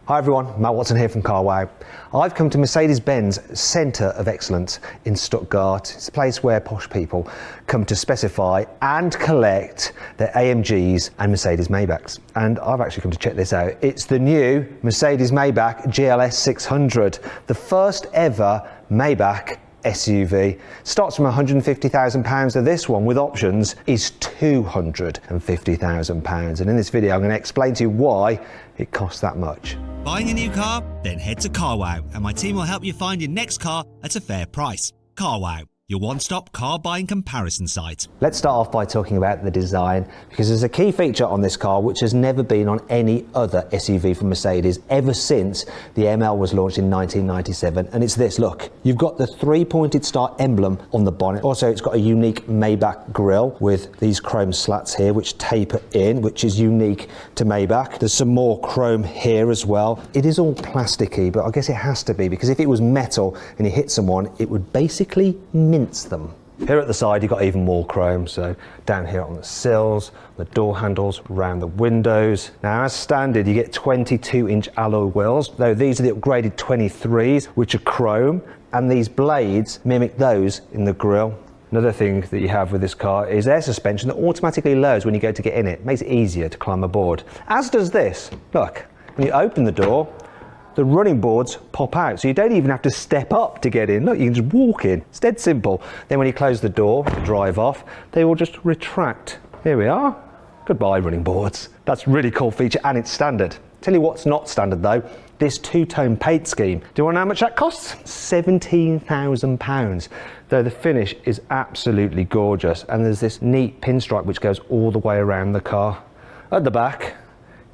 Hi everyone, Matt Watson here from Carwow. I've come to Mercedes-Benz Centre of Excellence in Stuttgart. It's a place where posh people come to specify and collect their AMGs and Mercedes Maybachs. And I've actually come to check this out. It's the new Mercedes Maybach GLS600, the first ever Maybach SUV. Starts from £150,000, and this one with options is £250,000. And in this video I'm going to explain to you why it costs that much. Buying a new car? Then head to Carwow and my team will help you find your next car at a fair price. Carwow, your one-stop car buying comparison site. Let's start off by talking about the design, because there's a key feature on this car which has never been on any other SUV from Mercedes ever since the ML was launched in 1997, and it's this. Look, you've got the three-pointed star emblem on the bonnet. Also, it's got a unique Maybach grille with these chrome slats here which taper in, which is unique to Maybach. There's some more chrome here as well. It is all plasticky, but I guess it has to be, because if it was metal and you hit someone, it would basically mince them. Here at the side you've got even more chrome, so down here on the sills, the door handles, around the windows. Now as standard you get 22-inch alloy wheels, though these are the upgraded 23s which are chrome, and these blades mimic those in the grille. Another thing that you have with this car is air suspension that automatically lowers when you go to get in it. It makes it easier to climb aboard. As does this. Look, when you open the door, the running boards pop out, so you don't even have to step up to get in. Look, you can just walk in. It's dead simple. Then when you close the door, drive off, they will just retract. Here we are. Goodbye, running boards. That's a really cool feature, and it's standard. Tell you what's not standard though, this two-tone paint scheme. Do you want to know how much that costs? £17,000. Though the finish is absolutely gorgeous, and there's this neat pinstripe which goes all the way around the car. At the back,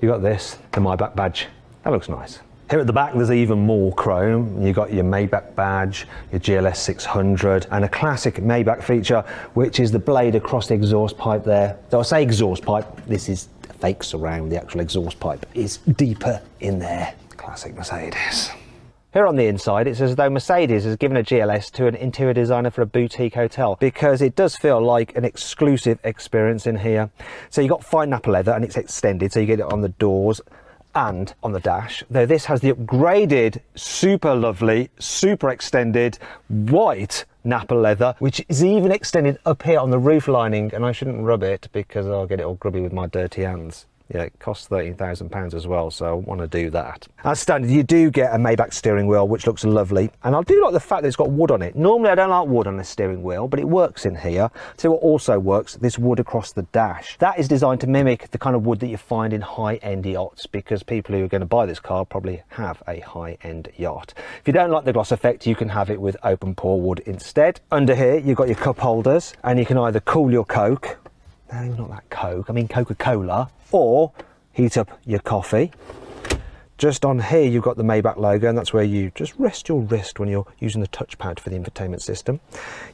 you got this, the Maybach badge. That looks nice. Here at the back there's even more chrome. You've got your Maybach badge, your GLS600, and a classic Maybach feature which is the blade across the exhaust pipe there. Though I say exhaust pipe, this is a fake surround. The actual exhaust pipe is deeper in there. Classic Mercedes. Here on the inside it's as though Mercedes has given a GLS to an interior designer for a boutique hotel, because it does feel like an exclusive experience in here. So you've got fine nappa leather and it's extended, so you get it on the doors and on the dash, though this has the upgraded, super lovely, super extended white nappa leather, which is even extended up here on the roof lining, and I shouldn't rub it because I'll get it all grubby with my dirty hands. Yeah, it costs £13,000 as well, so I want to do that. As standard, you do get a Maybach steering wheel, which looks lovely. And I do like the fact that it's got wood on it. Normally, I don't like wood on the steering wheel, but it works in here. So what also works, this wood across the dash. That is designed to mimic the kind of wood that you find in high-end yachts, because people who are going to buy this car probably have a high-end yacht. If you don't like the gloss effect, you can have it with open pore wood instead. Under here, you've got your cup holders, and you can either cool your Coke. No, not that Coke, I mean Coca-Cola, or heat up your coffee. Just on here you've got the Maybach logo, and that's where you just rest your wrist when you're using the touchpad for the infotainment system.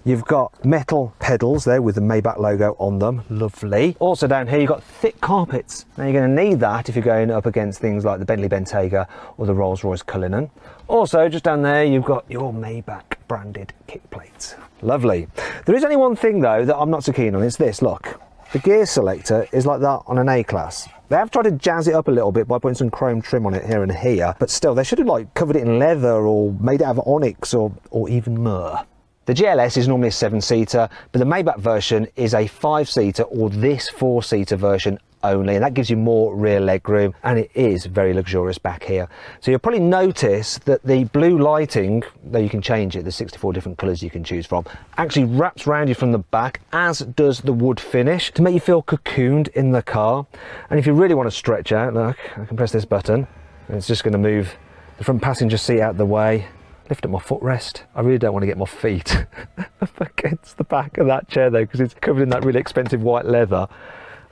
You've got metal pedals there with the Maybach logo on them, lovely. Also down here you've got thick carpets. Now you're going to need that if you're going up against things like the Bentley Bentayga or the Rolls-Royce Cullinan. Also just down there you've got your Maybach branded kick plates. Lovely. There is only one thing though that I'm not so keen on, it's this, look. The gear selector is like that on an A-Class. They have tried to jazz it up a little bit by putting some chrome trim on it here and here, but still they should have like covered it in leather or made it out of onyx or even myrrh. The GLS is normally a 7-seater, but the Maybach version is a 5-seater, or this 4-seater version only, and that gives you more rear leg room, and it is very luxurious back here. So you'll probably notice that the blue lighting, though you can change it, there's 64 different colours you can choose from, actually wraps around you from the back, as does the wood finish, to make you feel cocooned in the car. And if you really want to stretch out, look, I can press this button and it's just going to move the front passenger seat out the way, lift up my footrest. I really don't want to get my feet up against the back of that chair though, because it's covered in that really expensive white leather.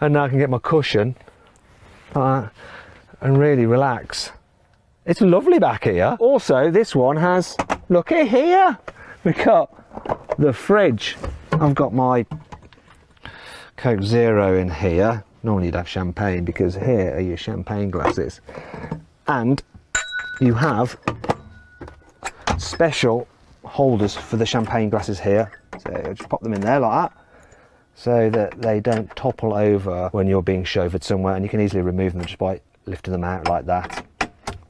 And now I can get my cushion and really relax. It's lovely back here. Also, this one has, look at here, we've got the fridge. I've got my Coke Zero in here. Normally you'd have champagne, because here are your champagne glasses. And you have special holders for the champagne glasses here. So just pop them in there like that, so that they don't topple over when you're being chauffeured somewhere, and you can easily remove them just by lifting them out like that.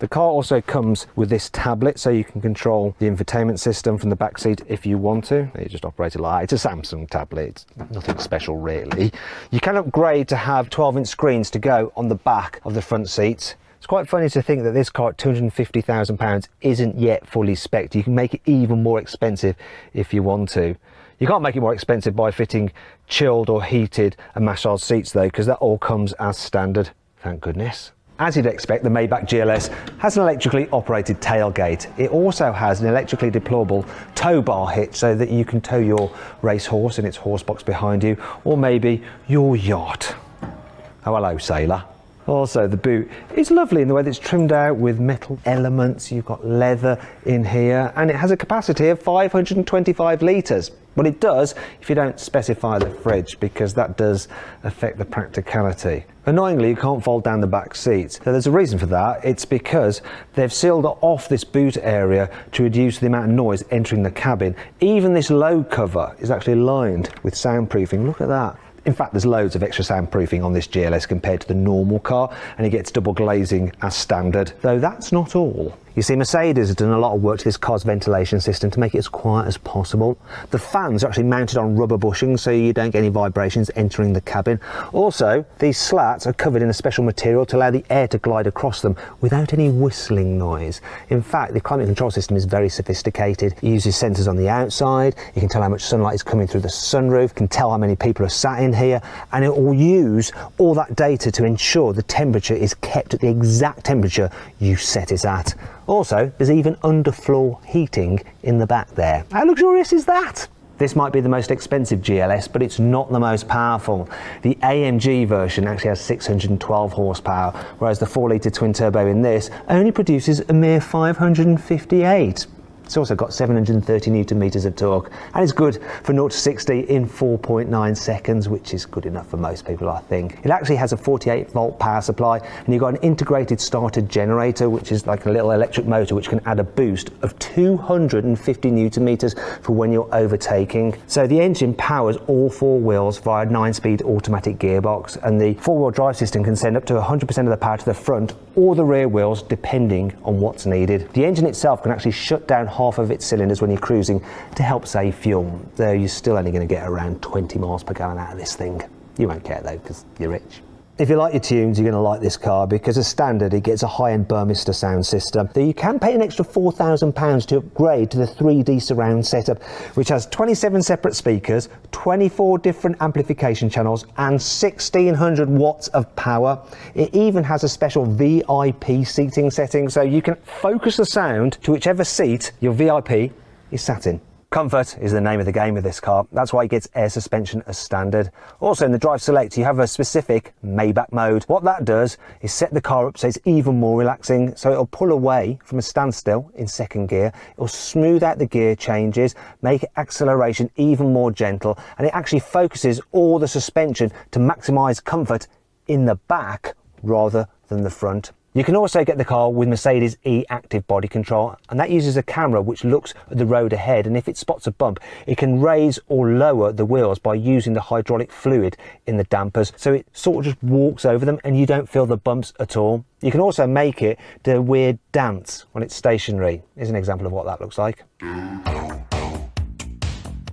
The car also comes with this tablet, so you can control the infotainment system from the back seat if you want to. You just operate it like it's a Samsung tablet, it's nothing special really. You can upgrade to have 12-inch screens to go on the back of the front seats. It's quite funny to think that this car at £250,000 isn't yet fully spec'd. You can make it even more expensive if you want to. You can't make it more expensive by fitting chilled or heated and massage seats though, because that all comes as standard, thank goodness. As you'd expect, the Maybach GLS has an electrically operated tailgate. It also has an electrically deployable tow bar hitch so that you can tow your racehorse in its horse box behind you, or maybe your yacht. Oh, hello, sailor. Also, the boot is lovely in the way that it's trimmed out with metal elements. You've got leather in here, and it has a capacity of 525 litres. But it does if you don't specify the fridge, because that does affect the practicality. Annoyingly, you can't fold down the back seats. So there's a reason for that. It's because they've sealed off this boot area to reduce the amount of noise entering the cabin. Even this load cover is actually lined with soundproofing. Look at that. In fact, there's loads of extra soundproofing on this GLS compared to the normal car, and it gets double glazing as standard. Though that's not all. You see, Mercedes has done a lot of work to this car's ventilation system to make it as quiet as possible. The fans are actually mounted on rubber bushings so you don't get any vibrations entering the cabin. Also, these slats are covered in a special material to allow the air to glide across them without any whistling noise. In fact, the climate control system is very sophisticated. It uses sensors on the outside. You can tell how much sunlight is coming through the sunroof, can tell how many people are sat in here, and it will use all that data to ensure the temperature is kept at the exact temperature you set it at. Also, there's even underfloor heating in the back there. How luxurious is that? This might be the most expensive GLS, but it's not the most powerful. The AMG version actually has 612 horsepower, whereas the 4-litre twin turbo in this only produces a mere 558. It's also got 730 newton meters of torque, and it's good for 0 to 60 in 4.9 seconds, which is good enough for most people, I think. It actually has a 48 volt power supply, and you've got an integrated starter generator, which is like a little electric motor which can add a boost of 250 newton meters for when you're overtaking. So the engine powers all four wheels via a 9-speed automatic gearbox, and the four-wheel drive system can send up to 100% of the power to the front or the rear wheels, depending on what's needed. The engine itself can actually shut down half of its cylinders when you're cruising to help save fuel, though you're still only going to get around 20 miles per gallon out of this thing. You won't care though, because you're rich. If you like your tunes, you're going to like this car, because as standard it gets a high-end Burmester sound system, though you can pay an extra £4,000 to upgrade to the 3D surround setup, which has 27 separate speakers, 24 different amplification channels and 1600 watts of power. It even has a special VIP seating setting, so you can focus the sound to whichever seat your VIP is sat in. Comfort is the name of the game with this car. That's why it gets air suspension as standard. Also in the drive select you have a specific Maybach mode. What that does is set the car up so it's even more relaxing, so it'll pull away from a standstill in second gear. It'll smooth out the gear changes, make acceleration even more gentle, and it actually focuses all the suspension to maximise comfort in the back rather than the front. You can also get the car with Mercedes E-Active body control, and that uses a camera which looks at the road ahead, and if it spots a bump it can raise or lower the wheels by using the hydraulic fluid in the dampers, so it sort of just walks over them and you don't feel the bumps at all. You can also make it do a weird dance when it's stationary. Here's an example of what that looks like.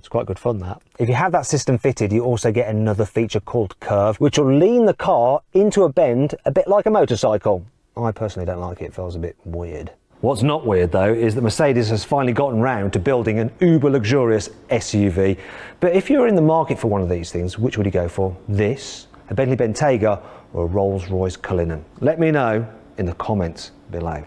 Quite good fun, that. If you have that system fitted, you also get another feature called Curve, which will lean the car into a bend a bit like a motorcycle. I personally don't like it, it feels a bit weird. What's not weird though is that Mercedes has finally gotten round to building an uber luxurious SUV. But if you're in the market for one of these things, which would you go for? This, a Bentley Bentayga, or a Rolls-Royce Cullinan? Let me know in the comments below.